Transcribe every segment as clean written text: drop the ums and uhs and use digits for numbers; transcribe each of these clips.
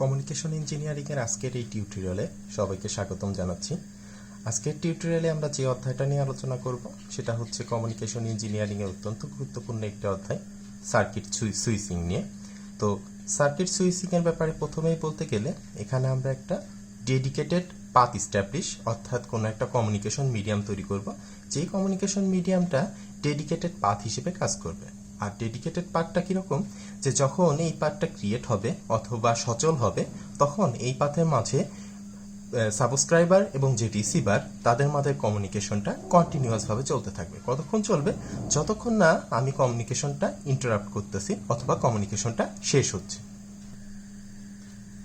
Communication engineering এর আজকের এই টিউটোরিয়ালে সবাইকে স্বাগতম জানাচ্ছি। আজকের টিউটোরিয়ালে আমরা যে অধ্যায়টা নিয়ে আলোচনা করব সেটা হচ্ছে কমিউনিকেশন ইঞ্জিনিয়ারিং এর অত্যন্ত গুরুত্বপূর্ণ একটি অধ্যায়, সার্কিট সুইচিং নিয়ে। তো সার্কিট সুইচিং এর ব্যাপারে প্রথমেই বলতে গেলে এখানে আমরা একটা ডেডিকেটেড পাথ এস্টাবলিশ অর্থাৎ কোনো একটা কমিউনিকেশন মিডিয়াম তৈরি করব, যেই কমিউনিকেশন মিডিয়ামটা ডেডিকেটেড পাথ হিসেবে কাজ করবে। আর ডেডিকেটেড পাথটা কীরকম, যে যখন এই পাথটা ক্রিয়েট হবে অথবা সচল হবে তখন এই পাথের মাঝে সাবস্ক্রাইবার এবং যে রিসিভার তাদের মাঝে কমিউনিকেশনটা কন্টিনিউয়াসভাবে চলতে থাকবে। কতক্ষণ চলবে? যতক্ষণ না আমি কমিউনিকেশনটা ইন্টারাপ্ট করতেছি অথবা কমিউনিকেশনটা শেষ হচ্ছে।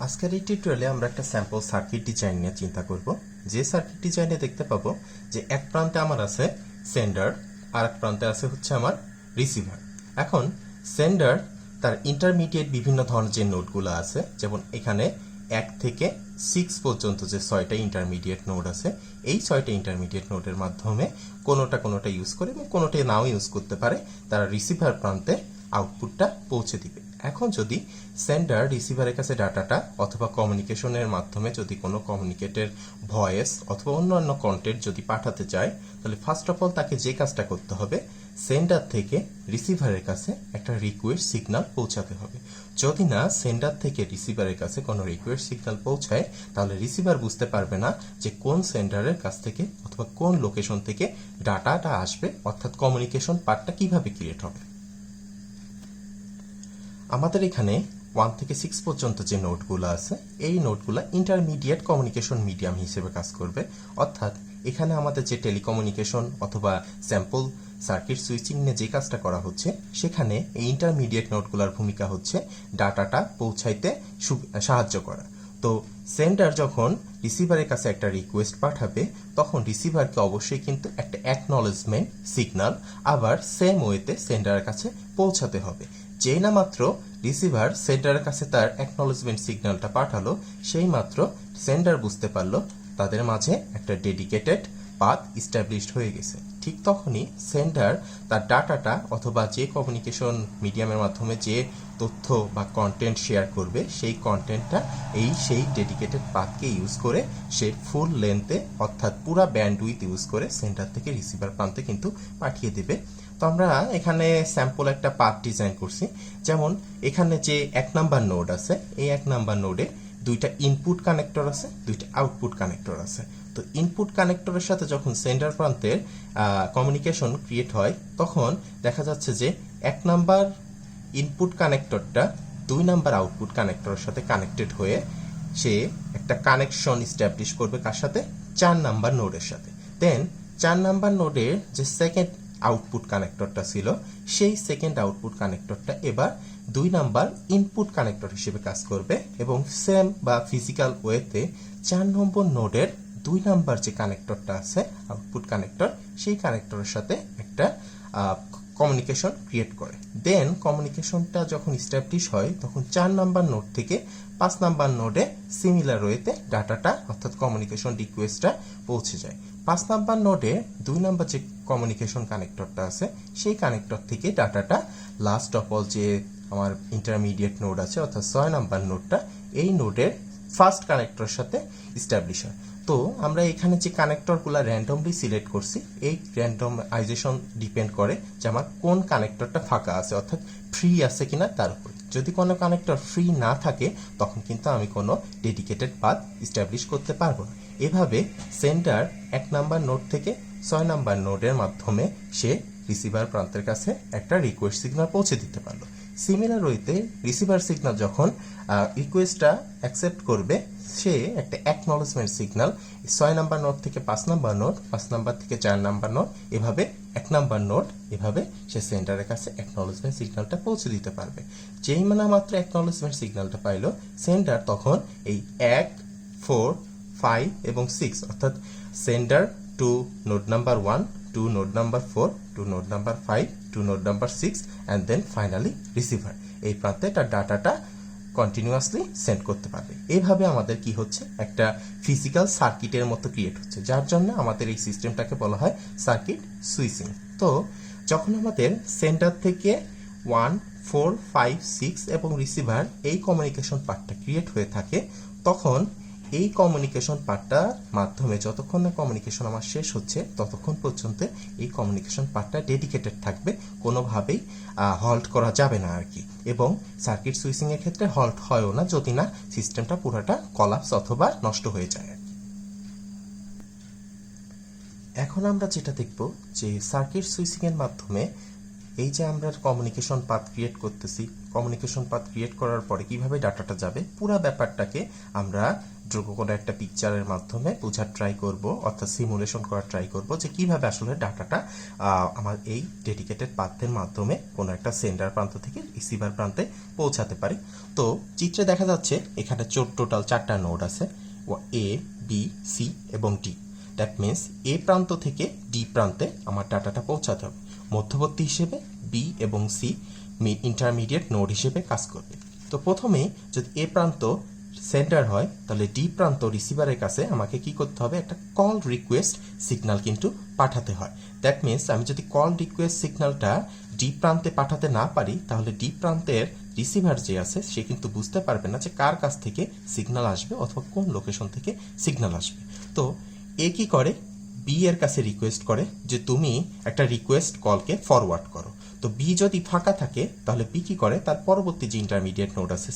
আজকের এই টিউটোরিয়ালে আমরা একটা স্যাম্পল সার্কিট ডিজাইন নিয়ে চিন্তা করব। যে সার্কিট ডিজাইনে দেখতে পাবো যে এক প্রান্তে আমার আছে সেন্ডার আর এক প্রান্তে আছে হচ্ছে আমার রিসিভার। এখন সেন্ডার তার ইন্টারমিডিয়েট বিভিন্ন ধরনের যে নোডগুলো আছে, যেমন এখানে 1 থেকে 6 পর্যন্ত যে 6টা ইন্টারমিডিয়েট নোড আছে, এই 6টা ইন্টারমিডিয়েট নোডের মাধ্যমে কোনোটা ইউজ করে এবং কোনোটা নাও ইউজ করতে পারে, তারা রিসিভার প্রান্তে আউটপুটটা পৌঁছে দিবে। এখন যদি সেন্ডার রিসিভারের কাছে ডাটাটা অথবা কমিউনিকেশনের মাধ্যমে যদি কোনো কমিউনিকেটের ভয়েস অথবা অন্যান্য কন্টেন্ট যদি পাঠাতে চায়, তাহলে ফার্স্ট অফ অল তাকে যে কাজটা করতে হবে, সেন্ডার থেকে রিসিভারের কাছে একটা রিকোয়েস্ট সিগন্যাল পৌঁছাতে হবে। যদি না সেন্ডার থেকে রিসিভারের কাছে কোনো রিকোয়েস্ট সিগন্যাল পৌঁছায়, তাহলে রিসিভার বুঝতে পারবে না যে কোন সেন্ডারের কাছ থেকে অথবা কোন লোকেশন থেকে ডাটাটা আসবে, অর্থাৎ কমিউনিকেশন পার্টটা কিভাবে ক্রিয়েট হবে। আমাদের এখানে 1 থেকে 6 পর্যন্ত যে নোটগুলো আছে, এই নোটগুলো ইন্টারমিডিয়েট কমিউনিকেশন মিডিয়াম হিসেবে কাজ করবে। অর্থাৎ এখানে আমাদের যে টেলিকমিউনিকেশন অথবা স্যাম্পল সার্কিট সুইচিং নিয়ে যে কাজটা করা হচ্ছে, সেখানে এই ইন্টারমিডিয়েট নোটগুলোর ভূমিকা হচ্ছে ডাটাটা পৌঁছাইতে সাহায্য করা। তো সেন্ডার যখন রিসিভারের কাছে একটা রিকোয়েস্ট পাঠাবে, তখন রিসিভারকে অবশ্যই কিন্তু একটা অ্যাকনলেজমেন্ট সিগন্যাল আবার সেম ওয়েতে সেন্ডারের কাছে পৌঁছাতে হবে। যেই না মাত্র রিসিভার সেন্ডারের কাছে তার অ্যাকনলেজমেন্ট সিগন্যালটা পাঠালো, সেই মাত্র সেন্ডার বুঝতে পারলো তাদের মাঝে একটা ডেডিকেটেড পাথ ইস্টাবলিশড হয়ে গেছে। ঠিক তখনই সেন্ডার তার ডাটাটা অথবা যে কমিউনিকেশন মিডিয়ামের মাধ্যমে যে তথ্য বা কন্টেন্ট শেয়ার করবে, সেই কন্টেন্টটা সেই ডেডিকেটেড পাথকে ইউজ করে সে ফুল লেন্থে অর্থাৎ পুরা ব্যান্ডউইথ ইউজ করে সেন্টার থেকে রিসিভার প্রান্তে কিন্তু পাঠিয়ে দেবে। তো আমরা এখানে স্যাম্পল একটা পাথ ডিজাইন করছি। যেমন এখানে যে 1 নাম্বার নোড আছে, এই 1 নাম্বার নোডে 2টা ইনপুট কানেক্টর আছে, 2টা আউটপুট কানেক্টর আছে। তো ইনপুট কানেক্টরের সাথে যখন সেন্ডার প্রান্তের কমিউনিকেশন ক্রিয়েট হয়, তখন দেখা যাচ্ছে যে 1 নাম্বার ইনপুট কানেক্টরটা 2 নাম্বার আউটপুট কানেক্টরের সাথে কানেক্টেড হয়ে সে একটা কানেকশন ইস্টাবলিশ করবে কার সাথে? 4 নাম্বার নোডের সাথে। দেন 4 নাম্বার নোডের যে সেকেন্ড আউটপুট কানেক্টরটা ছিল, সেই সেকেন্ড আউটপুট কানেক্টরটা এবার 2 নাম্বার ইনপুট কানেক্টর হিসেবে কাজ করবে এবং সেম বা ফিজিক্যাল ওয়েতে 4 নম্বর নোডের 2 নাম্বার যে কানেক্টরটা আছে আউটপুট কানেক্টর, সেই কানেক্টরের সাথে একটা কমিউনিকেশন ক্রিয়েট করে। দেন কমিউনিকেশনটা যখন ইস্টাবলিশ হয়, তখন 4 নাম্বার নোড থেকে 5 নাম্বার নোডে সিমিলার ওয়েতে ডাটাটা অর্থাৎ কমিউনিকেশন রিকোয়েস্টটা পৌঁছে যায়। 5 নাম্বার নোডে 2 নাম্বার যে কমিউনিকেশন কানেক্টরটা আছে, সেই কানেক্টর থেকে ডাটাটা লাস্ট অফ অল যে আমার ইন্টারমিডিয়েট নোড আছে অর্থাৎ 6 নাম্বার নোডটা, এই নোডের ফার্স্ট কানেক্টরের সাথে ইস্টাবলিশ হয়। তো আমরা এখানে যে কানেক্টরগুলো র্যান্ডমলি সিলেক্ট করছি, এই র্যান্ডমাইজেশন ডিপেন্ড করে যে আমার কোন কানেক্টরটা ফাঁকা আছে অর্থাৎ ফ্রি আছে কিনা তার উপর। যদি কোনো কানেক্টর ফ্রি না থাকে, তখন কিন্তু আমি কোনো ডেডিকেটেড পাথ ইস্টাবলিশ করতে পারবো না। এভাবে সেন্ডার 1 নাম্বার নোড থেকে 6 নাম্বার নোডের মাধ্যমে সে রিসিভার প্রান্তের কাছে একটা রিকোয়েস্ট সিগন্যাল পৌঁছে দিতে পারলো। সিমিলার ওয়েতে রিসিভার সিগন্যাল যখন রিকোয়েস্টটা অ্যাকসেপ্ট করবে, সে একটা অ্যাকনলেজমেন্ট সিগন্যাল 6 নাম্বার নোড থেকে 5 নাম্বার নোড, 5 নাম্বার থেকে 4 নাম্বার নোড, এভাবে 1 নাম্বার নোড, এভাবে সে সেন্টারের কাছে অ্যাকনলেজমেন্ট সিগন্যালটা পৌঁছে দিতে পারবে। যেই মাত্র অ্যাকনলেজমেন্ট সিগন্যালটা পাইলো, সেন্টার তখন এই 1, 4, 5 এবং 6 অর্থাৎ sender to node number 1, to node number 4, to node number 5, to node number 6 and then finally receiver, এই প্রান্তে তার ডাটাটা কন্টিনিউয়াসলি সেন্ড করতে পারবে। এইভাবে আমাদের কি হচ্ছে, একটা ফিজিক্যাল সার্কিটের মতো ক্রিয়েট হচ্ছে, যার জন্য আমাদের এই সিস্টেমটাকে বলা হয় সার্কিট সুইচিং। তো যখন আমাদের সেন্টার থেকে 1, 4, 5, 6 এবং রিসিভার এই কমিউনিকেশন পার্টটা ক্রিয়েট হয়ে থাকে, তখন এই কমিউনিকেশন পার্টটার মাধ্যমে যতক্ষণ না কমিউনিকেশন আমার শেষ হচ্ছে ততক্ষণ পর্যন্ত এই কমিউনিকেশন পার্টটা ডেডিকেটেড থাকবে, কোনোভাবেই হল্ট করা যাবে না আর কি। এবং সার্কিট সুইচিং এর ক্ষেত্রে হল্ট হয়ও না যদি না সিস্টেমটা পুরোটা কলাপস অথবা নষ্ট হয়ে যায়। এখন আমরা যেটা দেখব যে সার্কিট সুইচিং এর মাধ্যমে এই যে আমরা কমিউনিকেশন পাথ ক্রিয়েট করতেছি, কমিউনিকেশন পাথ ক্রিয়েট করার পরে কিভাবে ডাটাটা যাবে পুরো ব্যাপারটাকে আমরা কোনো একটা পিকচারের মাধ্যমে বোঝার ট্রাই করব, অর্থাৎ সিমুলেশন করার ট্রাই করব যে কিভাবে আসলে ডাটাটা আমার এই ডেডিকেটেড পাথের মাধ্যমে কোনো একটা সেন্ডার প্রান্ত থেকে রিসিভার প্রান্তে পৌঁছাতে পারে। তো চিত্রে দেখা যাচ্ছে এখানে টোটাল 4টা নোড আছে, এ, বি, সি এবং ডি। দ্যাট মিনস এ প্রান্ত থেকে ডি প্রান্তে আমার ডাটাটা পৌঁছাতে হবে। মধ্যবর্তী হিসেবে বি এবং সি ইন্টারমিডিয়েট নোড হিসেবে কাজ করবে। তো প্রথমেই যদি এ প্রান্ত সেন্টার হয় তাহলে ডি প্রান্ত রিসিভারের কাছে আমাকে কি করতে হবে, একটা কল রিকোয়েস্ট সিগন্যাল কিন্তু পাঠাতে হয়। দ্যাট মিনস আমি যদি কল রিকোয়েস্ট সিগন্যালটা ডি প্রান্তে পাঠাতে না পারি তাহলে ডি প্রান্তের রিসিভার যে আছে সে কিন্তু বুঝতে পারবে না যে কার কাছ থেকে সিগন্যাল আসবে অথবা কোন লোকেশন থেকে সিগন্যাল আসবে। তো এ কি করে, বি এর কাছে রিকোয়েস্ট করে যে তুমি একটা রিকোয়েস্ট কলকে ফরওয়ার্ড করো। তো বি যদি ফাঁকা থাকে তাহলে বি কি করে, তার পরবর্তী যে ইন্টারমিডিয়েট নোড আছে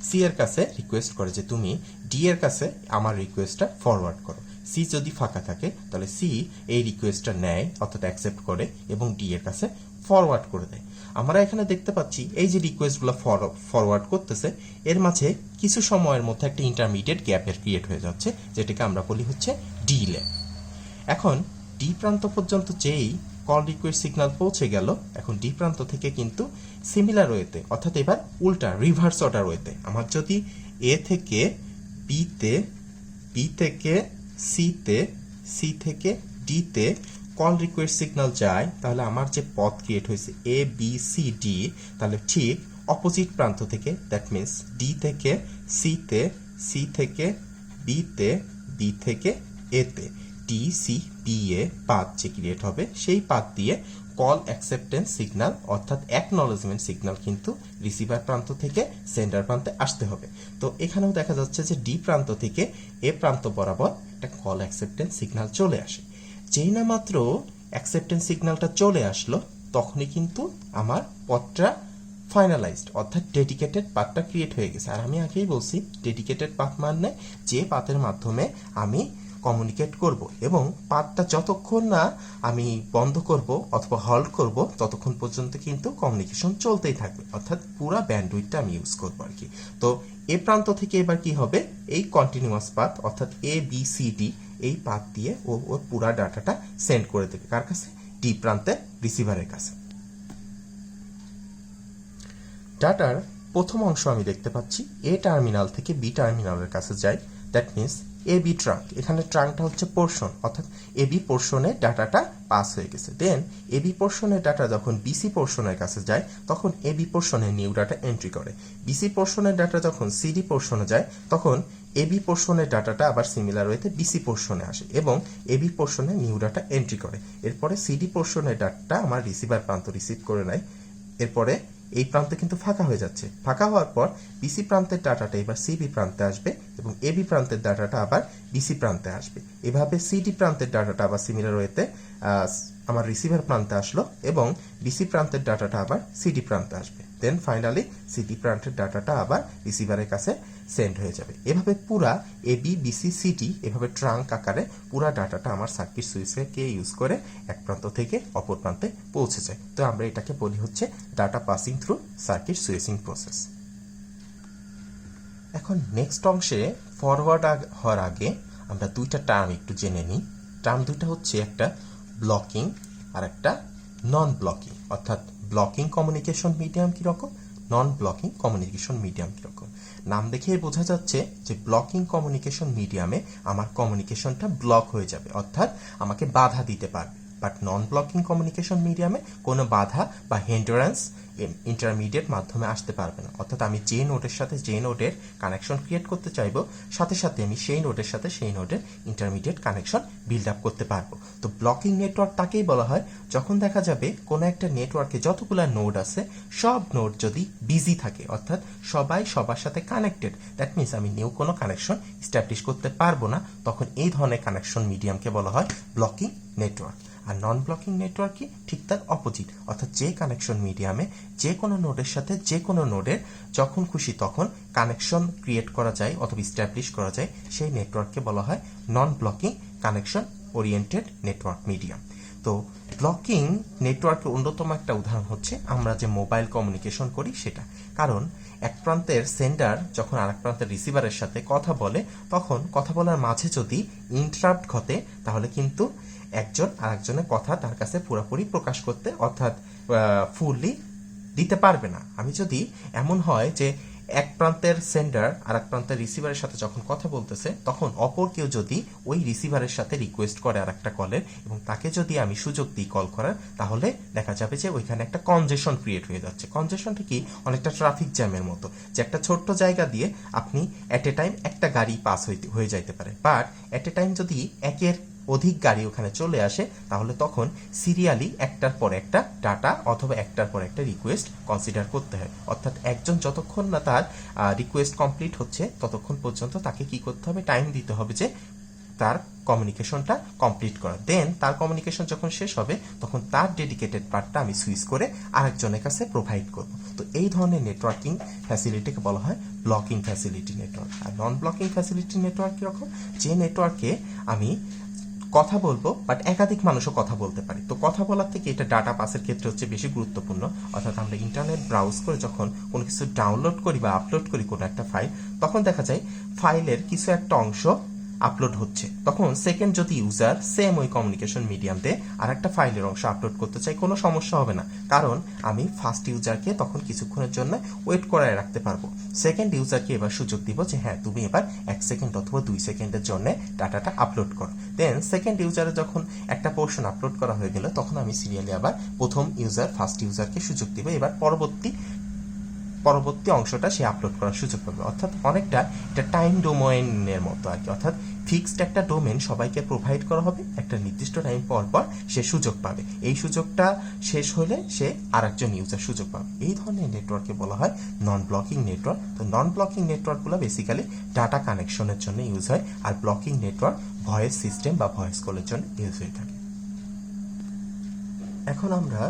সি এর কাছে রিকোয়েস্ট করে যে তুমি ডি এর কাছে আমার রিকোয়েস্টটা ফরওয়ার্ড করো। সি যদি ফাঁকা থাকে তাহলে সি এই রিকোয়েস্টটা নেয় অর্থাৎ অ্যাকসেপ্ট করে এবং ডি এর কাছে ফরওয়ার্ড করে দেয়। আমরা এখানে দেখতে পাচ্ছি এই যে রিকোয়েস্টগুলো ফরওয়ার্ড করতেছে এর মাঝে কিছু সময়ের মধ্যে একটা ইন্টারমিডিয়েট গ্যাপের ক্রিয়েট হয়ে যাচ্ছে, যেটাকে আমরা বলি হচ্ছে ডিলে। এখন ডি প্রান্ত পর্যন্ত যেই কল রিকোয়েস্ট সিগন্যাল পৌঁছে গেল, এখন ডি প্রান্ত থেকে কিন্তু সিমিলার ওয়েতে অর্থাৎ এবার উল্টা রিভার্স অর্ডার ওয়েতে আমার যদি এ থেকে বিতে, বি থেকে সিতে, সি থেকে ডিতে কল রিকোয়েস্ট সিগন্যাল যায় তাহলে আমার যে পথ ক্রিয়েট হয়েছে এ বি সি ডি, তাহলে ঠিক অপোজিট প্রান্ত থেকে দ্যাট মিনস ডি থেকে সিতে, সি থেকে বিতে, বি থেকে এতে D C B A path যে ক্রিয়েট হবে সেই পাথ দিয়ে কল অ্যাকসেপ্টেন্স সিগন্যাল অর্থাৎ অ্যাকনলেজমেন্ট সিগন্যাল কিন্তু রিসিভার প্রান্ত থেকে সেন্ডার প্রান্তে আসতে হবে। তো এখানেও দেখা যাচ্ছে যে ডি প্রান্ত থেকে এ প্রান্ত বরাবর একটা কল অ্যাকসেপ্টেন্স সিগন্যাল চলে আসে। যেই না মাত্র অ্যাকসেপ্টেন্স সিগন্যালটা চলে আসলো তখনই কিন্তু আমার পথটা ফাইনালাইজড অর্থাৎ ডেডিকেটেড পাথটা ক্রিয়েট হয়ে গেছে। আর আমি আগেই বলছি ডেডিকেটেড পাথ মানে যে পাথের মাধ্যমে আমি কমিউনিকেট করব এবং পাথটা যতক্ষণ না আমি বন্ধ করব অথবা হল্ট করব ততক্ষণ পর্যন্ত কিন্তু কমিউনিকেশন চলতেই থাকবে, অর্থাৎ পুরো ব্যান্ডউইথটা আমি ইউজ করব আর কি। তো এ প্রান্ত থেকে এবার কি হবে, এই কন্টিনিউয়াস পাথ অর্থাৎ এ বি সি ডি এই পাথ দিয়ে ওর পুরো ডাটাটা সেন্ড করে দেবে কার কাছে, ডি প্রান্তের রিসিভারের কাছে। ডাটার প্রথম অংশ আমি দেখতে পাচ্ছি এ টার্মিনাল থেকে বি টার্মিনালের কাছে যায়, that means A B trunk. এখানে ট্রাঙ্কটা হচ্ছে পোর্শন অর্থাৎ এ বি পোর্শনে ডাটাটা পাস হয়ে গেছে। দেন এ বি পোর্শনের ডাটা যখন বিসি পোর্শনের কাছে যায় তখন A B পোর্শনে new data entry করে। বিসি পোর্শনের ডাটা যখন সিডি পোর্শনে যায় তখন এ বি পোর্শনের ডাটাটা আবার সিমিলার ওয়েতে বিসি পোর্শনে আসে এবং A B পোর্শনে new data entry করে। এরপরে সিডি পোর্শনের ডাটা আমার রিসিভার প্রান্ত রিসিভ করে নেয়। এরপরে এই প্রান্তে কিন্তু ফাঁকা হয়ে যাচ্ছে, ফাঁকা হওয়ার পর বিসি প্রান্তের ডাটাটা এবার সিবি প্রান্তে আসবে এবং এবি প্রান্তের ডাটাটা আবার বিসি প্রান্তে আসবে। এভাবে সিডি প্রান্তের ডাটাটা আবার সিমিলার ওয়েতে আমার রিসিভার প্রান্তে আসলো এবং বিসি প্রান্তের ডাটাটা আবার সিডি প্রান্তে আসবে। দেন ফাইনালি সিডি প্রান্তের ডাটাটা আবার রিসিভারের কাছে সেন্ড হয়ে যাবে। এভাবে পুরা এবি বিসি সিডি এভাবে ট্রাঙ্ক আকারে পুরা ডাটাটা আমার সার্কিট সুইচকে ইউজ করে এক প্রান্ত থেকে অপর প্রান্তে পৌঁছে যায়। তো আমরা এটাকে বলি হচ্ছে data passing through circuit switching process. এখন নেক্সট অংশে ফরওয়ার্ড হওয়ার আগে আমরা দুইটা টার্ম একটু জেনে নিই। টার্ম দুইটা হচ্ছে একটা ব্লকিং আর একটা নন ব্লকিং, অর্থাৎ ব্লকিং কমিউনিকেশন মিডিয়াম কিরকম, নন ব্লকিং কমিউনিকেশন মিডিয়াম কিরকম। নাম দেখেই বোঝা যাচ্ছে যে ব্লকিং কমিউনিকেশন মিডিয়ামে আমার কমিউনিকেশনটা ব্লক হয়ে যাবে, অর্থাৎ আমাকে বাধা দিতে পারবে। বাট নন ব্লকিং কমিউনিকেশন মিডিয়ামে কোনো বাধা বা হিন্ডারেন্স ইন্টারমিডিয়েট মাধ্যমে আসতে পারবে না। অর্থাৎ আমি যে নোডের সাথে যে নোডের কানেকশন ক্রিয়েট করতে চাইবো, সাথে সাথে আমি সেই নোডের সাথে সেই নোডের ইন্টারমিডিয়েট কানেকশন বিল্ড আপ করতে পারবো। তো ব্লকিং নেটওয়ার্ক তাকেই বলা হয় যখন দেখা যাবে কোনো একটা নেটওয়ার্কে যতগুলো নোড আছে সব নোড যদি বিজি থাকে, অর্থাৎ সবাই সবার সাথে কানেক্টেড, দ্যাট মিনস আমি নিউ কোনো কানেকশন স্ট্যাবলিশ করতে পারবো না, তখন এই ধরনের কানেকশন মিডিয়ামকে বলা হয় ব্লকিং নেটওয়ার্ক। আর নন ব্লকিং নেটওয়ার্ক কি ঠিক তার অপোজিট, অর্থাৎ যে কানেকশন মিডিয়ামে যে কোনো নোডের সাথে যে কোনো নোডের যখন খুশি তখন কানেকশন ক্রিয়েট করা যায় অথবা স্ট্যাবলিশ করা যায়, সেই নেটওয়ার্ককে বলা হয় non blocking connection oriented network medium. তো ব্লকিং নেটওয়ার্কের অন্যতম একটা উদাহরণ হচ্ছে আমরা যে মোবাইল কমিউনিকেশন করি সেটা। কারণ এক প্রান্তের সেন্ডার যখন আরেক প্রান্তের রিসিভারের সাথে কথা বলে, তখন কথা বলার মাঝে যদি ইন্টারাপ্ট ঘটে তাহলে কিন্তু একজন আরেকজনের কথা তার কাছে পুরোপুরি প্রকাশ করতে অর্থাৎ ফুললি দিতে পারবে না। আমি যদি এমন হয় যে এক প্রান্তের সেন্ডার আর এক প্রান্তের রিসিভারের সাথে যখন কথা বলতেছে, তখন অপর কেউ যদি ওই রিসিভারের সাথে রিকোয়েস্ট করে আর একটা কলের এবং তাকে যদি আমি সুযোগ দিই কল করার, তাহলে দেখা যাবে যে ওইখানে একটা কনজেশন ক্রিয়েট হয়ে যাচ্ছে। কনজেশনটা কি? অনেকটা ট্রাফিক জ্যামের মতো, যে একটা ছোট্ট জায়গা দিয়ে আপনি এট এ টাইম একটা গাড়ি পাস হয়ে যাইতে পারে, বাট এট এ টাইম যদি একের অধিক গাড়ি ওখানে চলে আসে তাহলে তখন সিরিয়ালি একটার পর একটা ডাটা অথবা একটার পর একটা রিকোয়েস্ট কনসিডার করতে হয়। অর্থাৎ একজন যতক্ষণ না তার রিকোয়েস্ট কমপ্লিট হচ্ছে ততক্ষণ পর্যন্ত তাকে কি করতে হবে? টাইম দিতে হবে যে তার কমিউনিকেশনটা কমপ্লিট করা। দেন তার কমিউনিকেশন যখন শেষ হবে তখন তার ডেডিকেটেড পার্টটা আমি সুইচ করে আরেকজনের কাছে প্রোভাইড করব। তো এই ধরনের নেটওয়ার্কিং ফ্যাসিলিটিকে বলা হয় ব্লকিং ফ্যাসিলিটি নেটওয়ার্ক। আর নন ব্লকিং ফ্যাসিলিটি নেটওয়ার্ক কিরকম? যে নেটওয়ার্কে আমি কথা বলবো বাট একাধিক মানুষও কথা বলতে পারি। তো কথা বলার থেকে এটা ডাটা পাসের ক্ষেত্রে হচ্ছে বেশি গুরুত্বপূর্ণ। অর্থাৎ আমরা ইন্টারনেট ব্রাউজ করে যখন কোনো কিছু ডাউনলোড করি বা আপলোড করি কোনো একটা ফাইল, তখন দেখা যায় ফাইলের কিছু একটা অংশ আপলোড হচ্ছে, তখন সেকেন্ড যদি ইউজার সেম ওই কমিউনিকেশন মিডিয়াম দিয়ে আর একটা ফাইলের অংশ আপলোড করতে চাই, কোনো সমস্যা হবে না, কারণ আমি ফার্স্ট ইউজারকে তখন কিছুক্ষণের জন্য ওয়েট করায় রাখতে পারবো। সেকেন্ড ইউজারকে এবার সুযোগ দিব যে হ্যাঁ তুমি এবার 1 সেকেন্ড অথবা 2 সেকেন্ডের জন্য ডাটাটা আপলোড করো। দেন সেকেন্ড ইউজারে যখন একটা পোর্শন আপলোড করা হয়ে গেল, তখন আমি সিরিয়ালি আবার প্রথম ইউজার ফার্স্ট ইউজারকে সুযোগ দিব এবার পরবর্তী অংশটা সে আপলোড করার সুযোগ পাবে। অর্থাৎ অনেকটা এটা টাইম ডোমেইনের মতো আর কি। অর্থাৎ ফিক্সড একটা ডোমেন সবাইকে প্রোভাইড করা হবে, একটা নির্দিষ্ট টাইম পর পর সে সুযোগ পাবে, এই সুযোগটা শেষ হলে সে আরেকজন ইউজার সুযোগ পাবে। এই ধরনের নেটওয়ার্ককে বলা হয় নন ব্লকিং নেটওয়ার্ক। তো নন ব্লকিং নেটওয়ার্কগুলো বেসিক্যালি ডাটা কানেকশনের জন্য ইউজ হয়, আর ব্লকিং নেটওয়ার্ক ভয়েস সিস্টেম বা ভয়েস কলের জন্য ইউজ হয়ে থাকে। এখন আমরা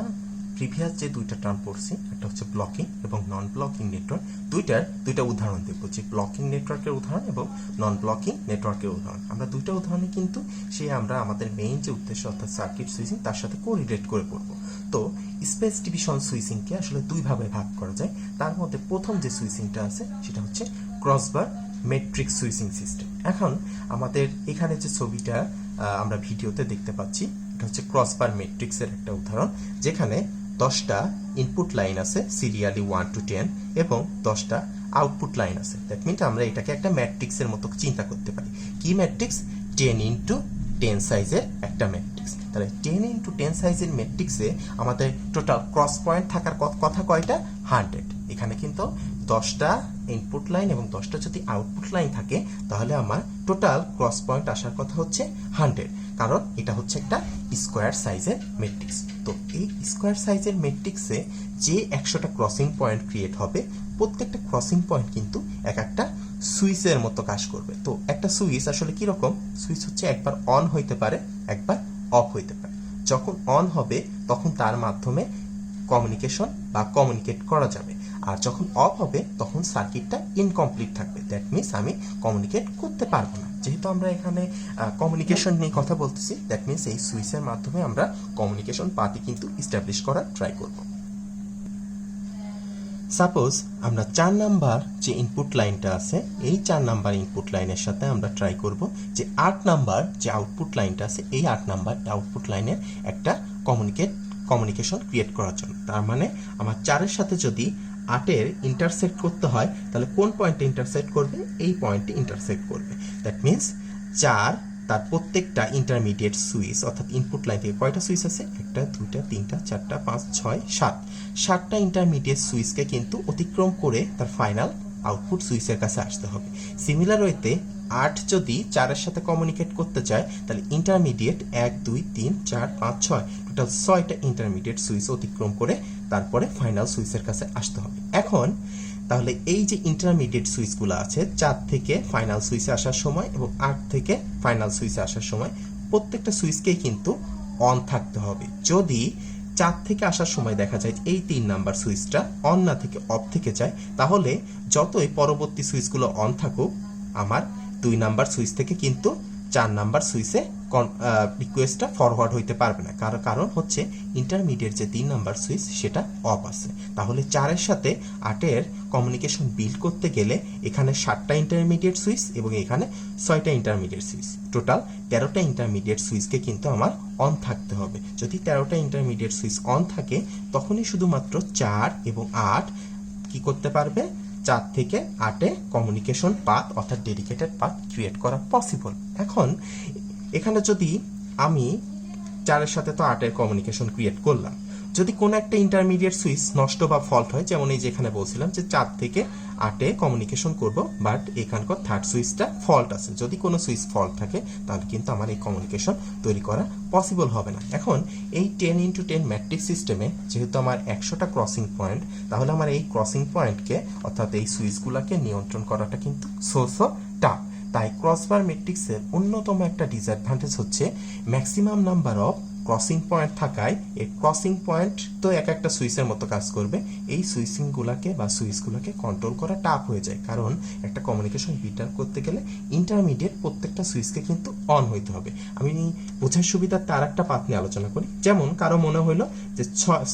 প্রিভিয়াস যে দুইটা টার্ম পড়ছি, একটা হচ্ছে ব্লকিং এবং নন ব্লকিং নেটওয়ার্ক, দুইটা উদাহরণ দেখবো, যে ব্লকিং নেটওয়ার্কের উদাহরণ এবং নন ব্লকিং নেটওয়ার্কের উদাহরণ। আমরা দুইটা উদাহরণে কিন্তু আমরা আমাদের মেইন যে উদ্দেশ্য অর্থাৎ সার্কিট সুইচিং তার সাথে কোরিলেট করে পড়বো। তো স্পেস ডিভিশন সুইচিংকে আসলে দুইভাবে ভাগ করা যায়। তার মধ্যে প্রথম যে সুইচিংটা আছে সেটা হচ্ছে ক্রসবার মেট্রিক্স সুইচিং সিস্টেম। এখন আমাদের এখানে যে ছবিটা আমরা ভিডিওতে দেখতে পাচ্ছি, এটা হচ্ছে ক্রসবার মেট্রিক্সের একটা উদাহরণ, যেখানে 10টা ইনপুট লাইন আছে সিরিয়ালি 1 to 10 এবং 10টা আউটপুট লাইন আছে। দ্যাট মিনস আমরা এটাকে একটা ম্যাট্রিক্সের মতো চিন্তা করতে পারি। কি ম্যাট্রিক্স? 10 into 10 সাইজের একটা ম্যাট্রিক্স। তাহলে 10 into 10 সাইজের ম্যাট্রিক্সে আমাদের টোটাল ক্রস পয়েন্ট থাকার কথা কয়টা? 100। এখানে কিন্তু 10টা ইনপুট লাইন এবং 10টা যদি আউটপুট লাইন থাকে তাহলে আমার টোটাল ক্রস পয়েন্ট আসার কথা হচ্ছে 100, কারণ এটা হচ্ছে একটা স্কোয়ার সাইজের ম্যাট্রিক্স। তো এই স্কোয়ার সাইজের ম্যাট্রিক্সে যে 100টা ক্রসিং পয়েন্ট ক্রিয়েট হবে, প্রত্যেকটা ক্রসিং পয়েন্ট কিন্তু এক একটা সুইচের মতো কাজ করবে। তো একটা সুইচ আসলে কি রকম? সুইচ হচ্ছে একবার অন হইতে পারে, একবার অফ হইতে পারে। যখন অন হবে তখন তার মাধ্যমে কমিউনিকেশন বা কমিউনিকেট করা যাবে, আর যখন অফ হবে তখন সার্কিটটা ইনকমপ্লিট থাকবে। দ্যাট মিনস আমি কমিউনিকেট করতে পারবো না। যেহেতু আমরা এখানে কমিউনিকেশন নিয়ে কথা বলতেছি, দ্যাট মিনস এই সুইচের মাধ্যমে আমরা কমিউনিকেশন পাতি কিন্তু ইস্টাবলিশ করার ট্রাই করব। সাপোজ আমরা 4 নাম্বার যে ইনপুট লাইনটা আছে, এই 4 নাম্বার ইনপুট লাইনের সাথে আমরা ট্রাই করব যে 8 নাম্বার যে আউটপুট লাইনটা আছে, এই 8 নাম্বার আউটপুট লাইনের একটা কমিউনিকেশন ক্রিয়েট করার জন্য। তার মানে আমার 4-এর সাথে যদি 8-এর ইন্টারসেক্ট করতে হয়, তাহলে কোন পয়েন্টে ইন্টারসেক্ট করবে? এই পয়েন্টে ইন্টারসেক্ট করবে। দ্যাট মিনস 4 তার প্রত্যেকটা ইন্টারমিডিয়েট সুইচ অর্থাৎ ইনপুট লাইন থেকে কয়টা সুইচ আছে, 1 2 3 4 5 6 7 7টা ইন্টারমিডিয়েট সুইচকে কিন্তু অতিক্রম করে তার ফাইনাল আউটপুট সুইচের কাছে আসতে হবে। সিমিলার ওয়েতে 8 যদি 4 এর সাথে কমিউনিকেট করতে চায় তাহলে ইন্টারমিডিয়েট 1 2 3 4 5 6 টোটাল 6টা ইন্টারমিডিয়েট সুইচ অতিক্রম করে তারপরে ফাইনাল সুইচের কাছে আসতে হবে। এখন তাহলে এই যে ইন্টারমিডিয়েট সুইচগুলো আছে 4 থেকে ফাইনাল সুইচে আসার সময় এবং 8 থেকে ফাইনাল সুইচে আসার সময় প্রত্যেকটা সুইচকেই কিন্তু অন থাকতে হবে। যদি 4 থেকে আসার সময় দেখা যায় এই 3 নাম্বার সুইচটা অন না থেকে অফ থেকে যায়, তাহলে যতই পরবর্তী সুইচগুলো অন থাকুক আমার 2 নাম্বার সুইচ থেকে কিন্তু 4 নাম্বার সুইচে রিকোয়েস্টটা ফরওয়ার্ড হইতে পারবে না। কারণ হচ্ছে ইন্টারমিডিয়েট যে 3 নাম্বার সুইচ সেটা অফ আছে। তাহলে 4 এর সাথে 8 এর কমিউনিকেশন বিল্ড করতে গেলে এখানে 7টা ইন্টারমিডিয়েট সুইচ এবং এখানে 6টা ইন্টারমিডিয়েট সুইচ, টোটাল 13টা ইন্টারমিডিয়েট সুইচকে কিন্তু আমার অন থাকতে হবে। যদি 13টা ইন্টারমিডিয়েট সুইচ অন থাকে তখনই শুধুমাত্র 4 এবং 8 কি করতে পারবে, 4 থেকে 8-এ কমিউনিকেশন পাথ অর্থাৎ ডেডিকেটেড পাথ ক্রিয়েট করা পসিবল। এখন এখানে যদি আমি 4-এর সাথে তো 8-এর কমিউনিকেশন ক্রিয়েট করলাম, যদি কোনো একটা ইন্টারমিডিয়েট সুইচ নষ্ট বা ফল্ট হয়, যেমন এই যে এখানে বলছিলাম যে 4 থেকে 8-এ কমিউনিকেশন করব, বাট এখানকার থার্ড সুইচটা ফল্ট আছে, যদি কোনো সুইচ ফল্ট থাকে তাহলে কিন্তু আমার এই কমিউনিকেশন তৈরি করা পসিবল হবে না। এখন এই 10x10 ম্যাট্রিক্স সিস্টেমে যেহেতু আমার 100টা ক্রসিং পয়েন্ট, তাহলে আমার এই ক্রসিং পয়েন্টকে অর্থাৎ এই সুইচগুলোকে নিয়ন্ত্রণ করাটা কিন্তু সো টাফ। তাই ক্রসবার ম্যাট্রিক্সের অন্যতম একটা ডিসঅ্যাডভান্টেজ হচ্ছে maximum number of crossing point থাকায় এই ক্রসিং পয়েন্ট তো এক একটা সুইচের মতো কাজ করবে, এই সুইচগুলোকে বা সুইচগুলোকে কন্ট্রোল করা টাফ হয়ে যায়। কারণ একটা কমিউনিকেশন বিটার করতে গেলে ইন্টারমিডিয়েট প্রত্যেকটা সুইচকে কিন্তু অন হইতে হবে। আমি বোঝার সুবিধার তার একটা পাথ নিয়ে আলোচনা করি। যেমন কারো মনে হইলো যে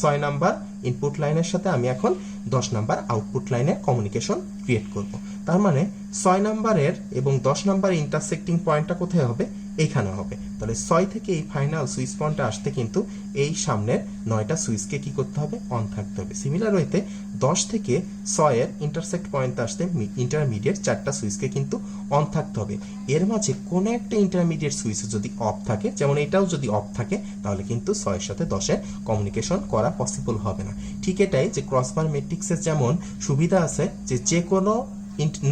6 নাম্বার ইনপুট লাইনের সাথে আমি এখন 10 নাম্বার আউটপুট লাইনের কমিউনিকেশন ক্রিয়েট করব। তার মানে 6 নাম্বারের এবং 10 নাম্বারের ইন্টারসেক্টিং পয়েন্টটা কোথায় হবে, এইখানে হবে। তাহলে 6 থেকে এই ফাইনাল সুইচ পয়েন্টে আসতে কিন্তু এই সামনের 9টা সুইচকে কি করতে হবে, অন থাকতে হবে। সিমিলার ওয়েতে 10 থেকে 6 এর ইন্টারসেক্ট পয়েন্টে আসতে ইন্টারমিডিয়েট 4টা সুইচকে কিন্তু অন থাকতে হবে। এর মাঝে কোনো একটা ইন্টারমিডিয়েট সুইচ যদি অফ থাকে, যেমন এটাও যদি অফ থাকে, তাহলে কিন্তু 6 এর সাথে 10 এর কমিউনিকেশন করা পসিবল হবে না। ঠিক এটাই যে ক্রসবার ম্যাট্রিক্সের যেমন সুবিধা আছে যে কোনো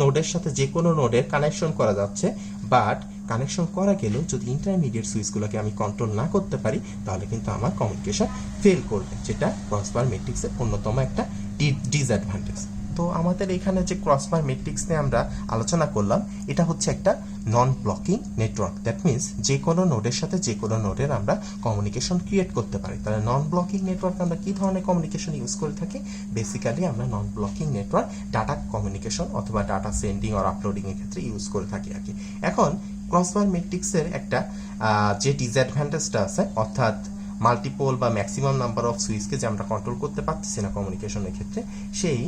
নোডের সাথে যে কোনো নোডের কানেকশন করা যাচ্ছে, বাট কানেকশন করা গেলেও যদি ইন্টারমিডিয়েট সুইচগুলোকে আমি কন্ট্রোল না করতে পারি তাহলে কিন্তু আমার কমিউনিকেশন ফেল করবে, যেটা ক্রসবার ম্যাট্রিক্সের অন্যতম একটা ডিসঅ্যাডভান্টেজ। তো আমাদের এখানে যে ক্রসবার ম্যাট্রিক্স নিয়ে আমরা আলোচনা করলাম, এটা হচ্ছে একটা নন ব্লকিং নেটওয়ার্ক। দ্যাট মিনস যে কোনো নোডের সাথে যে কোনো নোডের আমরা কমিউনিকেশন ক্রিয়েট করতে পারি। তাহলে নন ব্লকিং নেটওয়ার্ক আমরা কি ধরনের কমিউনিকেশন ইউজ করে থাকি? বেসিক্যালি আমরা নন ব্লকিং নেটওয়ার্ক ডাটা কমিউনিকেশন অথবা ডাটা সেন্ডিং আর আপলোডিং এর ক্ষেত্রে ইউজ করে থাকি আর কি। এখন ক্রসবার ম্যাট্রিক্সের একটা যে ডিসঅ্যাডভান্টেজটা আছে, অর্থাৎ মাল্টিপল বা ম্যাক্সিমাম নাম্বার অফ সুইচকে যে আমরা কন্ট্রোল করতে পারতেছি না কমিউনিকেশনের ক্ষেত্রে, সেই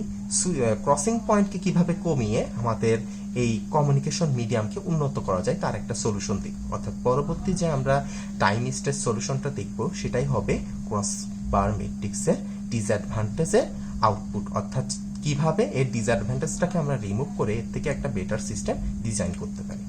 ক্রসিং পয়েন্টকে কিভাবে কমিয়ে আমাদের এই কমিউনিকেশন মিডিয়ামকে উন্নত করা যায় তার একটা সলিউশন দেখব। অর্থাৎ পরবর্তী যে আমরা টাইম স্টেজ সলিউশনটা দেখব সেটাই হবে ক্রসবার ম্যাট্রিক্সের ডিসঅ্যাডভান্টেজের আউটপুট, অর্থাৎ কিভাবে এর ডিসঅ্যাডভান্টেজটাকে আমরা রিমুভ করে এর থেকে একটা বেটার সিস্টেম ডিজাইন করতে পারি।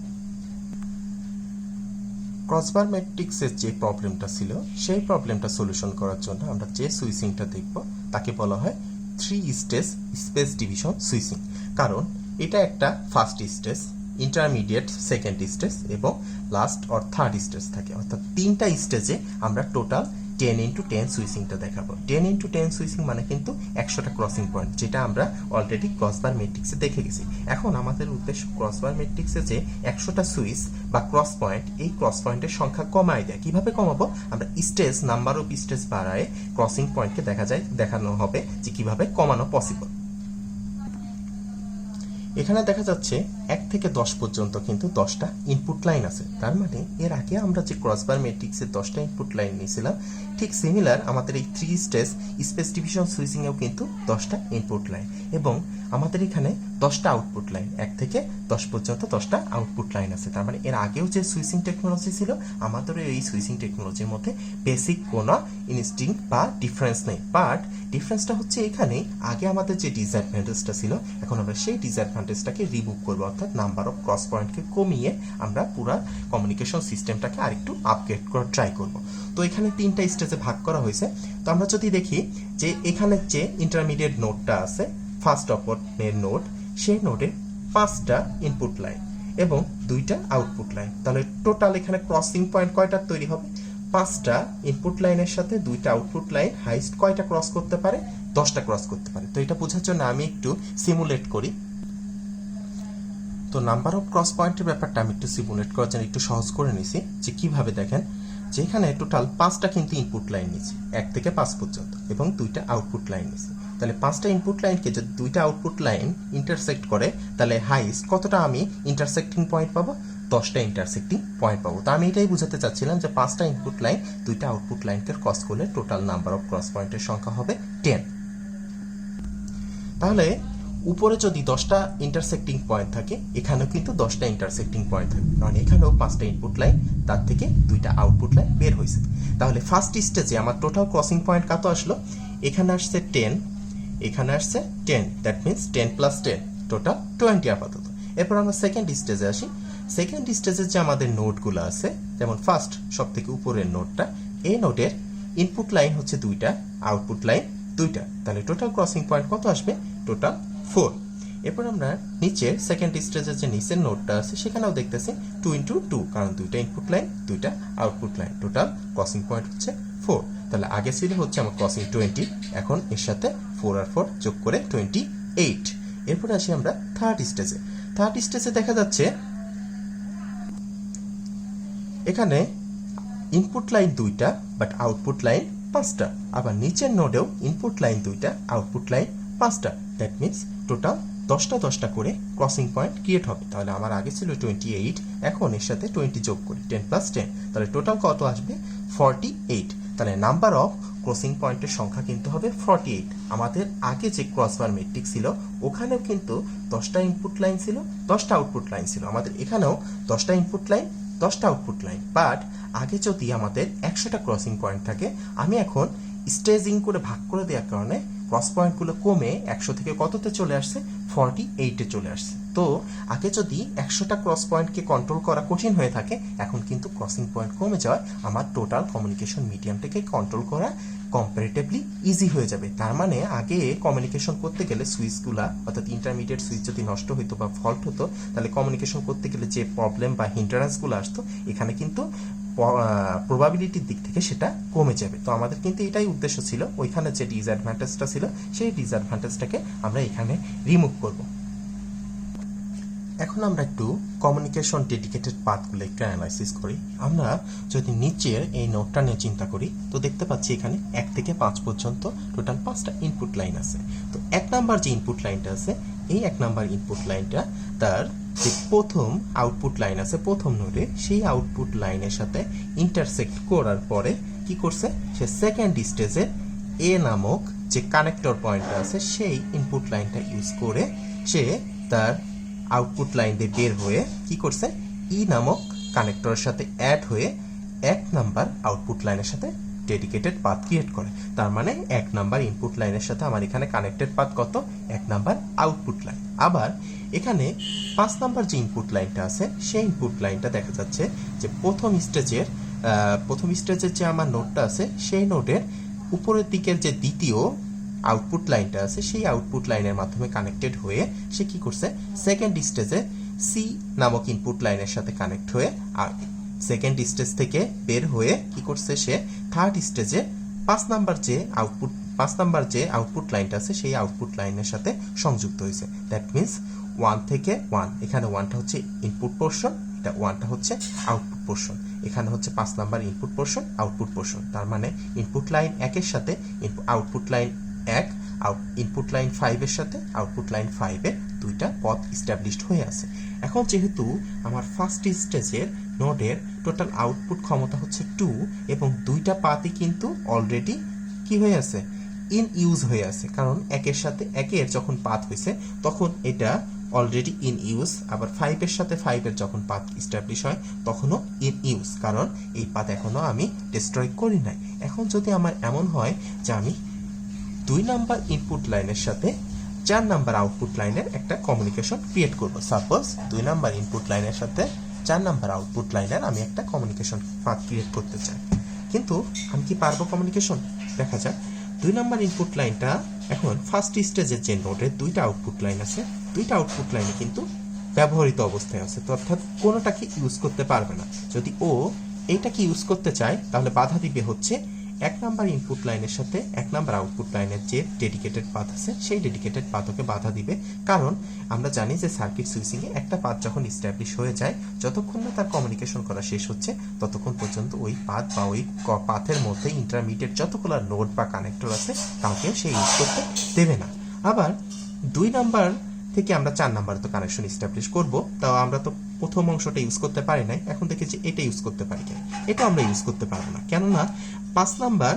ক্রসবার ম্যাট্রিক্সের যে প্রবলেমটা ছিল সেই প্রবলেমটা সলিউশন করার জন্য আমরা যে সুইচিংটা দেখব তাকে বলা হয় 3 স্টেজ স্পেস ডিভিশন সুইচিং। কারণ এটা একটা first stage, intermediate second stage এবং লাস্ট অর থার্ড স্টেজ থাকে। অর্থাৎ 3টা স্টেজে আমরা টোটাল 10x10 সুইচিংটা দেখাবো। 10x10 সুইচিং মানে কিন্তু 100টা ক্রসিং পয়েন্ট, যেটা আমরা অলরেডি ক্রসবার ম্যাট্রিক্সে দেখে গেছি। এখন আমাদের উদ্দেশ্য ক্রসবার ম্যাট্রিক্সে যে 100টা সুইচ বা ক্রস পয়েন্ট, এই ক্রস পয়েন্টের সংখ্যা কমায় দেয়। কিভাবে কমাবো? আমরা স্টেজ নাম্বার অফ স্টেজ বাড়ায় ক্রসিং পয়েন্টকে দেখানো হবে যে কিভাবে কমানো পসিবল। এখানে দেখা যাচ্ছে 1 থেকে 10 পর্যন্ত কিন্তু 10টা ইনপুট লাইন আছে। তার মানে এর আগে আমরা যে ক্রসবার ম্যাট্রিক্সের 10টা ইনপুট লাইন নিয়েছিলাম, ঠিক সিমিলার আমাদের এই 3 স্টেজ স্পেস ডিভিশন সুইচিং এও কিন্তু 10টা ইনপুট লাইন, এবং আমাদের এখানে 10টা আউটপুট লাইন, 1 থেকে 10 পর্যন্ত 10টা আউটপুট লাইন আছে। তার মানে এর আগেও যে সুইচিং টেকনোলজি ছিল, আমাদের এই সুইচিং টেকনোলজির মধ্যে বেসিক কোনো ইনস্টিংক্ট বা ডিফারেন্স নেই। বাট ডিফারেন্সটা হচ্ছে এখানে আগে আমাদের যে ডিসঅ্যাডভান্টেজটা ছিল, এখন আমরা সেই ডিসঅ্যাডভান্টেজটাকে রিমুভ করবো, অর্থাৎ নাম্বার অফ ক্রস পয়েন্টকে কমিয়ে আমরা পুরো কমিউনিকেশন সিস্টেমটাকে আরেকটু আপগ্রেড করার ট্রাই করব। তো এখানে 3টা স্টেজে ভাগ করা হয়েছে। তো আমরা যদি দেখি যে এখানে যে ইন্টারমিডিয়েট নোডটা আছে, ফার্স্ট অপনের নোড, সেই নোডে 5টা ইনপুট লাইন এবং 2টা আউটপুট লাইন। তাহলে টোটাল এখানে ক্রসিং পয়েন্ট কয়টা তৈরি হবে? 5টা ইনপুট লাইনের সাথে 2টা আউটপুট লাইন হাইস্ট কয়টা ক্রস করতে পারে? 10টা ক্রস করতে পারে। তো এটা বোঝার জন্য আমি একটু সিমুলেট করি। তো নাম্বার অফ ক্রস পয়েন্টের ব্যাপারটা আমি একটু সিমুলেট করার জন্য একটু সহজ করে নিছি, যে কিভাবে দেখেন যে এখানে টোটাল 5টা কিন্তু ইনপুট লাইন নিয়েছি 1 থেকে 5 পর্যন্ত, এবং 2টা আউটপুট লাইন নিয়েছি। তাহলে 5টা ইনপুট লাইনকে যদি 2টা আউটপুট লাইন ইন্টারসেক্ট করে, তাহলে হাইস্ট কতটা আমি ইন্টারসেক্টিং পয়েন্ট পাবো? 10টা ইন্টারসেক্টিং পয়েন্ট পাবো। তো আমি এটাই বুঝাতে চাচ্ছিলাম যে 5টা ইনপুট লাইন 2টা আউটপুট লাইনকে ক্রস করলে টোটাল নাম্বার অফ ক্রস পয়েন্টের সংখ্যা হবে 10। তাহলে উপরে যদি 10টা ইন্টারসেক্টিং পয়েন্ট থাকে, এখানেও কিন্তু 10টা ইন্টারসেক্টিং পয়েন্ট থাকে, কারণ এখানেও 5টা ইনপুট লাইন, তার থেকে 2টা আউটপুট লাইন বের হয়েছে। তাহলে ফার্স্ট স্টেজে আমার টোটাল ক্রসিং পয়েন্ট কত আসলো? এখানে আসছে 10, এখানে আসছে 10, দ্যাট মিনস 10 প্লাস 10, টোটাল 20 আপাতত। এরপর আমরা সেকেন্ড স্টেজে আসি। সেকেন্ড স্টেজে যে আমাদের নোডগুলো আছে, যেমন ফার্স্ট সব থেকে উপরের নোডটা, এই নোডের ইনপুট লাইন হচ্ছে 2টা, আউটপুট লাইন 2টা। তাহলে টোটাল ক্রসিং পয়েন্ট কত আসবে? টোটাল 4। এরপর আমরা নিচের সেকেন্ড স্টেজের যে নিচের নোডটা আছে, সেখানেও দেখতেছি 2 ইন্টু 2, কারণ 2টা ইনপুট লাইন 2টা output line, total crossing point হচ্ছে 4। তাহলে আগে ছিল হচ্ছে আমার ক্রসিং 20, এখন এর সাথে 4 আর 4 যোগ করে 28। এরপর আসি আমরা থার্ড স্টেজে। থার্ড স্টেজে দেখা যাচ্ছে এখানে ইনপুট লাইন 2টা, বাট আউটপুট লাইন 5টা। আবার নিচের নোডেও ইনপুট লাইন 2টা, আউটপুট লাইন 5টা। দ্যাট মিনস টোটাল 10টা করে ক্রসিং পয়েন্ট ক্রিয়েট হবে। তাহলে আমার আগে ছিল 28, এখন এর সাথে 20 যোগ করি, 10 প্লাস 10, তাহলে টোটাল কত আসবে? 48। তাহলে নাম্বার অফ ক্রসিং পয়েন্টের সংখ্যা কিন্তু হবে 48। আমাদের আগে যে ক্রসবার মেট্রিক ছিল, ওখানেও কিন্তু 10টা ইনপুট লাইন ছিল, 10টা আউটপুট লাইন ছিল। আমাদের এখানেও 10টা ইনপুট লাইন, 10টা আউটপুট লাইন। বাট আগে যদি আমাদের 100টা ক্রসিং পয়েন্ট থাকে, আমি এখন স্টেজিং করে ভাগ করে দেওয়ার কারণে ক্রস পয়েন্টগুলো কমে 100 থেকে কততে চলে আসছে? 48-এ চলে আসছে। তো আগে যদি 100টা ক্রস পয়েন্টকে কন্ট্রোল করা কঠিন হয়ে থাকে, এখন কিন্তু ক্রসিং পয়েন্ট কমে যাওয়ায় আমার টোটাল কমিউনিকেশন মিডিয়ামটাকে কন্ট্রোল করা কম্পারেটিভলি ইজি হয়ে যাবে। তার মানে আগে কমিউনিকেশন করতে গেলে সুইচগুলা, অর্থাৎ ইন্টারমিডিয়েট সুইচ যদি নষ্ট হতো বা ফল্ট হতো, তাহলে কমিউনিকেশন করতে গেলে যে প্রবলেম বা হিন্ডারেন্সগুলো আসতো, এখানে কিন্তু প্রবাবিলিটির দিক থেকে সেটা কমে যাবে। তো আমাদের কিন্তু এটাই উদ্দেশ্য ছিল, ওইখানে যে ডিসঅ্যাডভান্টেজটা ছিল, সেই ডিসঅ্যাডভান্টেজটাকে আমরা এখানে রিমুভ করব। এখন আমরা একটু কমিউনিকেশন ডেডিকেটেড পাথগুলো একটু অ্যানালাইসিস করি। আমরা যদি নিচের এই নোটটা নিয়ে চিন্তা করি, তো দেখতে পাচ্ছি এখানে 1 থেকে 5 পর্যন্ত টোটাল 5টা ইনপুট লাইন আছে। তো 1 নাম্বার যে ইনপুট লাইনটা আছে, এই 1 নাম্বার ইনপুট লাইনটা তার যে প্রথম আউটপুট লাইন আছে প্রথম নোডে, সেই আউটপুট লাইনের সাথে ইন্টারসেক্ট করার পরে কি করছে? সে সেকেন্ড স্টেজে এ নামক যে কানেক্টর পয়েন্টটা আছে, সেই ইনপুট লাইনটা ইউজ করে সে তার আউটপুট লাইন দিয়ে বের হয়ে কি করছে? ই নামক কানেক্টরের সাথে অ্যাড হয়ে 1 নাম্বার আউটপুট লাইনের সাথে ডেডিকেটেড পাথ ক্রিয়েট করে। তার মানে 1 নাম্বার ইনপুট লাইনের সাথে আমার এখানে কানেক্টেড পাথ কত? 1 নাম্বার আউটপুট লাইন। আবার এখানে 5 নাম্বার যে ইনপুট লাইনটা আছে, সেই ইনপুট লাইনটা দেখা যাচ্ছে যে প্রথম স্টেজের যে আমার নোডটা আছে, সেই নোডের উপরের দিকের যে দ্বিতীয় আউটপুট লাইনটা আছে, সেই আউটপুট লাইনের মাধ্যমে কানেক্টেড হয়ে সে কি করছে? সেকেন্ড স্টেজে সি নামক ইনপুট লাইনের সাথে কানেক্ট হয়ে, আর সেকেন্ড স্টেজ থেকে বের হয়ে কি করছে? সে থার্ড স্টেজে 5 নাম্বার যে আউটপুট লাইনটা আছে, সেই আউটপুট লাইনের সাথে সংযুক্ত হয়েছে। দ্যাট মিনস 1 থেকে 1, এখানে 1টা হচ্ছে ইনপুট পোর্শন, এটা 1টা হচ্ছে আউটপুট পোর্শন। এখানে হচ্ছে 5 number input portion, output portion. তার মানে ইনপুট লাইন 1-এর সাথে আউটপুট লাইন 1, ইনপুট লাইন 5-এর সাথে আউটপুট লাইন 5-এর 2টা পথ ইস্টাবলিশড হয়ে আছে। এখন যেহেতু আমার ফার্স্ট স্টেজের নোডের টোটাল আউটপুট ক্ষমতা হচ্ছে 2, এবং 2টা পাথই কিন্তু অলরেডি কি হয়ে আছে? ইন ইউজ হয়ে আছে, কারণ একের সাথে একের যখন পাথ হয়েছে তখন এটা অলরেডি ইন ইউজ, আবার 5-এর সাথে 5-এর যখন পাথ ইস্টাবলিশ হয় তখনও ইন ইউজ, কারণ এই পাথ এখনো আমি ডিস্ট্রয় করি নাই। এখন যদি আমার এমন হয় যে আমি 2 নাম্বার ইনপুট লাইনের সাথে 4 নাম্বার আউটপুট লাইনের একটা কমিউনিকেশন ক্রিয়েট করব, সাপোজ 2 নাম্বার ইনপুট লাইনের সাথে 4 নাম্বার আউটপুট লাইনের আমি একটা কমিউনিকেশন পাথ ক্রিয়েট করতে চাই, কিন্তু আমি কি পারবো কমিউনিকেশন? দেখা যাক। 2 নাম্বার ইনপুট লাইনটা এখন ফার্স্ট স্টেজের যে নোডের 2টা আউটপুট লাইন আছে, 2টা আউটপুট লাইনে কিন্তু ব্যবহৃত অবস্থায় আছে, তো অর্থাৎ কোনোটাকে ইউজ করতে পারবে না। যদি ও এইটাকে ইউজ করতে চায় তাহলে বাধা দিবে হচ্ছে 1 নাম্বার ইনপুট লাইনের সাথে 1 নাম্বার আউটপুট লাইনের যে ডেডিকেটেড পাথ আছে সেই ডেডিকেটেড পাথকে বাধা দিবে, কারণ আমরা জানি যে সার্কিট সুইচিংয়ে একটা পাথ যখন ইস্টাবলিশ হয়ে যায়, যতক্ষণ না তার কমিউনিকেশন করা শেষ হচ্ছে ততক্ষণ পর্যন্ত ওই পাথ বা ওই পাথের মধ্যে ইন্টারমিডিয়েট যতগুলো নোড বা কানেক্টর আছে কাউকে সে ইউজ করতে দেবে না। আবার 2 নাম্বার থেকে আমরা 4 নাম্বার তো কানেকশন ইস্টাবলিশ করব, তাও আমরা তো প্রথম অংশটা ইউজ করতে পারি নাই, এখন দেখি যে এটা ইউজ করতে পারি কিনা। এটা আমরা ইউজ করতে পারবো না, কেননা 5 নাম্বার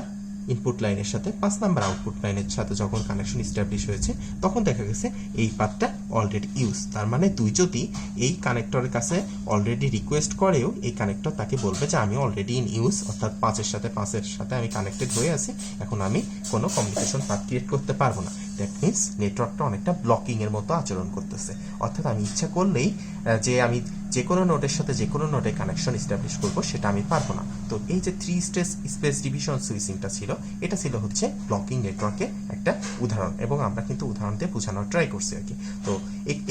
ইনপুট লাইনের সাথে 5 নাম্বার আউটপুট লাইনের সাথে যখন কানেকশন ইস্টাবলিশ হয়েছে তখন দেখা গেছে এই পাথটা অলরেডি ইউজ। তার মানে 2 যদি এই কানেক্টরের কাছে অলরেডি রিকোয়েস্ট করেও এই কানেক্টর তাকে বলবে যে আমি অলরেডি ইন ইউজ, অর্থাৎ 5-এর সাথে আমি কানেক্টেড হয়ে আছি, এখন আমি কোনো কমিউনিকেশন পাথ ক্রিয়েট করতে পারবো না। দ্যাট মিনস নেটওয়ার্কটা অনেকটা ব্লকিং এর মতো আচরণ করতেছে, অর্থাৎ আমি ইচ্ছা করলেই যে আমি যে কোনো নোডের সাথে যে কোনো নোডে কানেকশন ইস্টাবলিশ করব সেটা আমি পারবো না। তো এই যে 3 স্টেজ স্পেস ডিভিশন সুইচিংটা ছিল, এটা ছিল হচ্ছে ব্লকিং নেটওয়ার্কের একটা উদাহরণ, এবং আমরা কিন্তু উদাহরণ দিয়ে বোঝানোর ট্রাই করছি আর কি। তো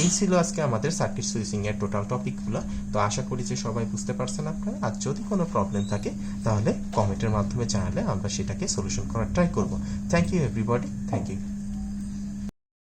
এই ছিল আজকে আমাদের সার্কিট সুইচিং এর টোটাল টপিকগুলো। তো আশা করি যে সবাই বুঝতে পারছেন আপনারা। আর যদি কোনো প্রবলেম থাকে তাহলে কমেন্টের মাধ্যমে জানালে আমরা সেটাকে সলিউশন করার ট্রাই করব। Thank you everybody, thank you.